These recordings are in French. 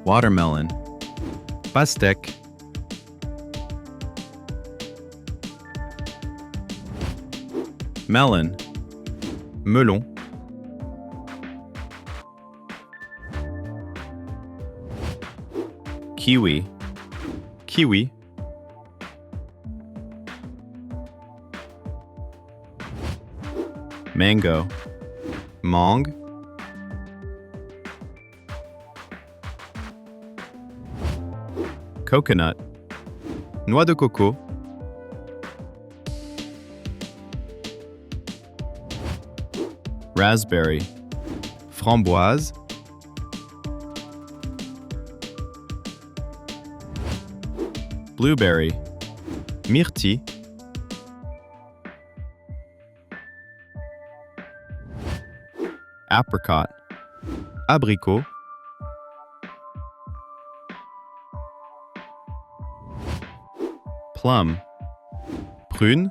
watermelon, pastèque, melon, melon, kiwi, kiwi, mango, mangue, coconut, noix de coco, raspberry, framboise, blueberry, myrtille, apricot, abricot, plum, prune,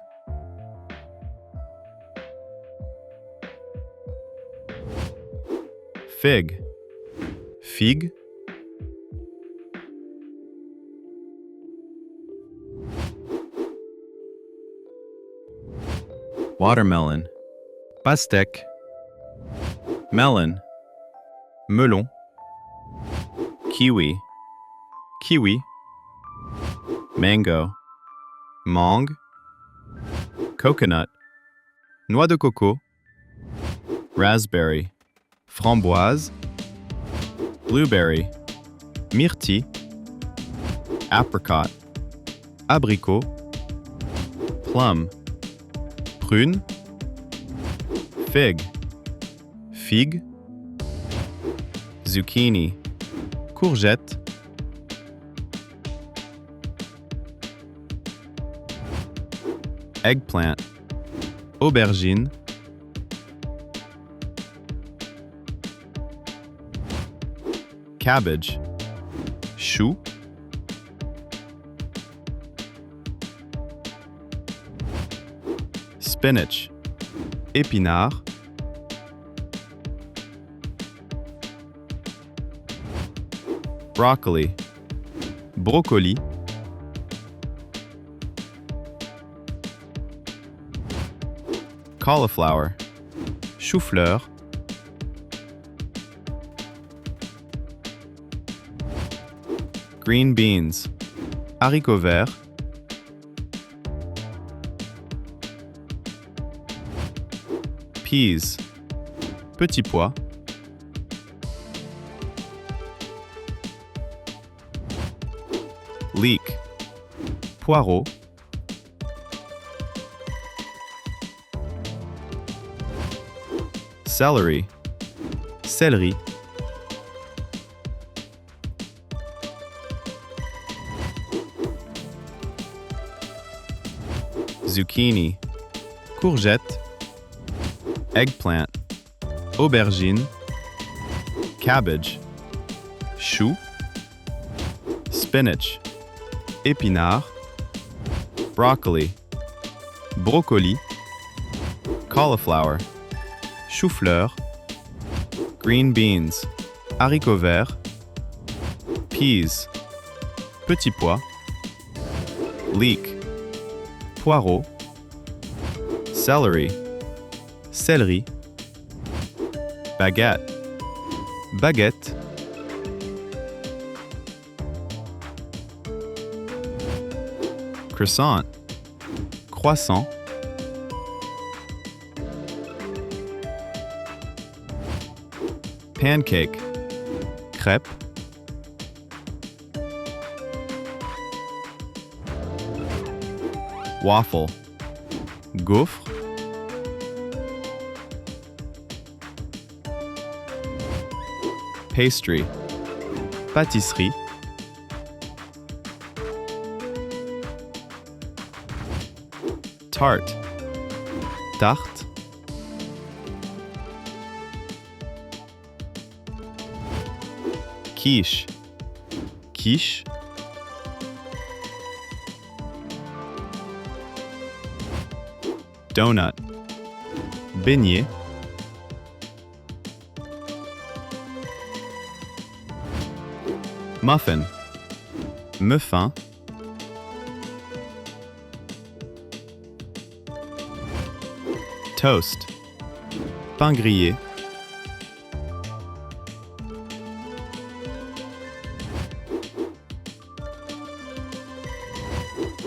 fig, figue, watermelon, pastèque, melon, melon, kiwi, kiwi, mango, mangue, coconut, noix de coco, raspberry, framboise, blueberry, myrtille, apricot, abricot, plum, prune, fig, figue, zucchini, courgette, eggplant, aubergine, cabbage, chou, spinach, épinard, broccoli, brocoli, cauliflower, chou-fleur, green beans, haricots verts, peas, petits pois, leek, poireau, celery, céleri, zucchini, courgette, eggplant, aubergine, cabbage, chou, spinach, épinard, broccoli, brocoli, cauliflower, chou-fleur, green beans, haricots verts, peas, petits pois, leek, poireau, celery, céleri, baguette, baguette, croissant, croissant, pancake, crêpe, waffle, gaufre, pastry, pâtisserie, tarte, tarte, quiche, quiche, donut, beignet, Muffin. Muffin. Toast. Pain grillé.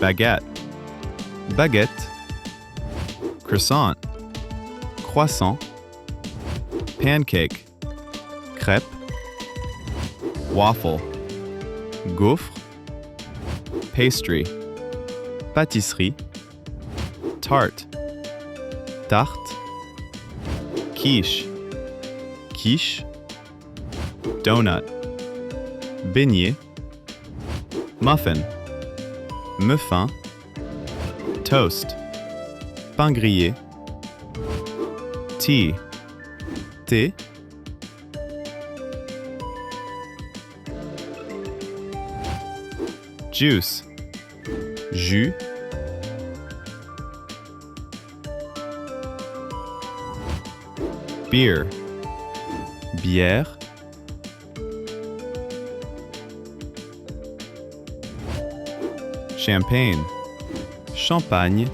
Baguette. Baguette. Croissant. Croissant. Pancake. Crêpe. Waffle. Gaufre. Pastry. Pâtisserie. Tarte. Tarte. Quiche. Quiche. Donut. Beignet. Muffin. Muffin. Toast. Pain grillé. Tea. Thé. Juice. Jus. Beer. Bière. Champagne. Champagne.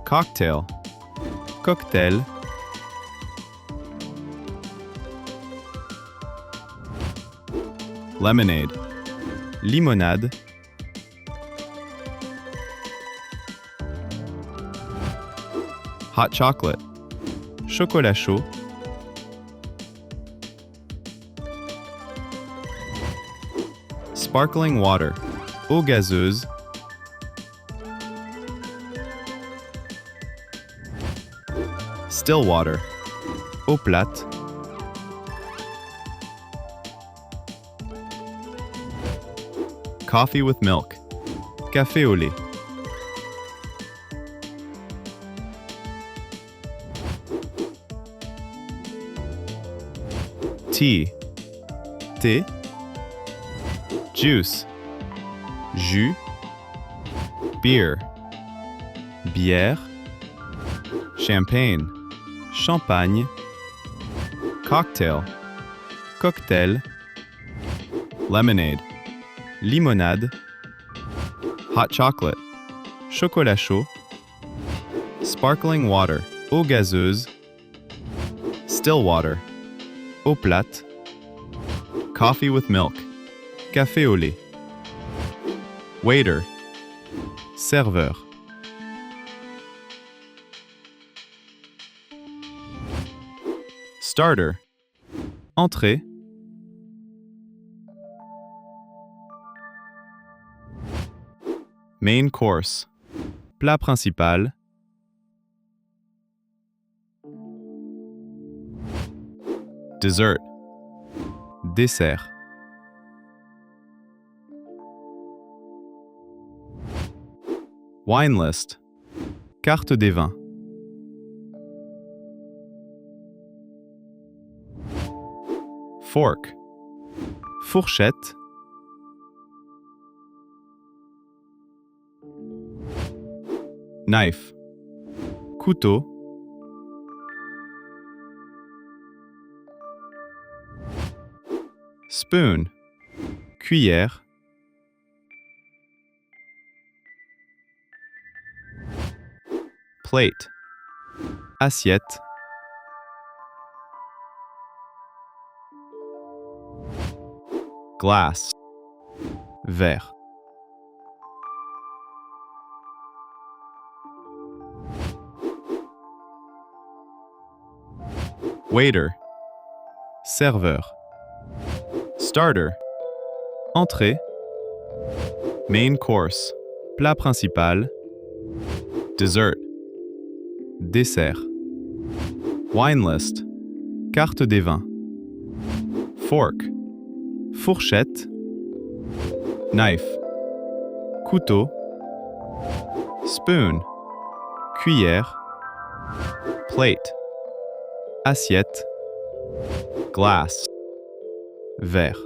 Cocktail. Cocktail. Lemonade. Limonade. Hot chocolate. Chocolat chaud. Sparkling water. Eau gazeuse. Still water. Eau plate. Coffee with milk. Café au lait. Tea. Thé. Juice. Jus. Beer. Bière. Champagne. Champagne. Cocktail. Cocktail. Lemonade. Limonade. Hot chocolate. Chocolat chaud. Sparkling water. Eau gazeuse. Still water. Eau plate. Coffee with milk. Café au lait. Waiter. Serveur. Starter. Entrée. Main course. Plat principal. Dessert. Dessert. Wine list. Carte des vins. Fork. Fourchette. Knife. Couteau. Spoon. Cuillère. Plate. Assiette. Glass. Verre. Waiter. Serveur. Starter. Entrée. Main course. Plat principal. Dessert. Dessert. Wine list. Carte des vins. Fork. Fourchette. Knife. Couteau. Spoon. Cuillère. Plate. Assiette. Glass. Verre.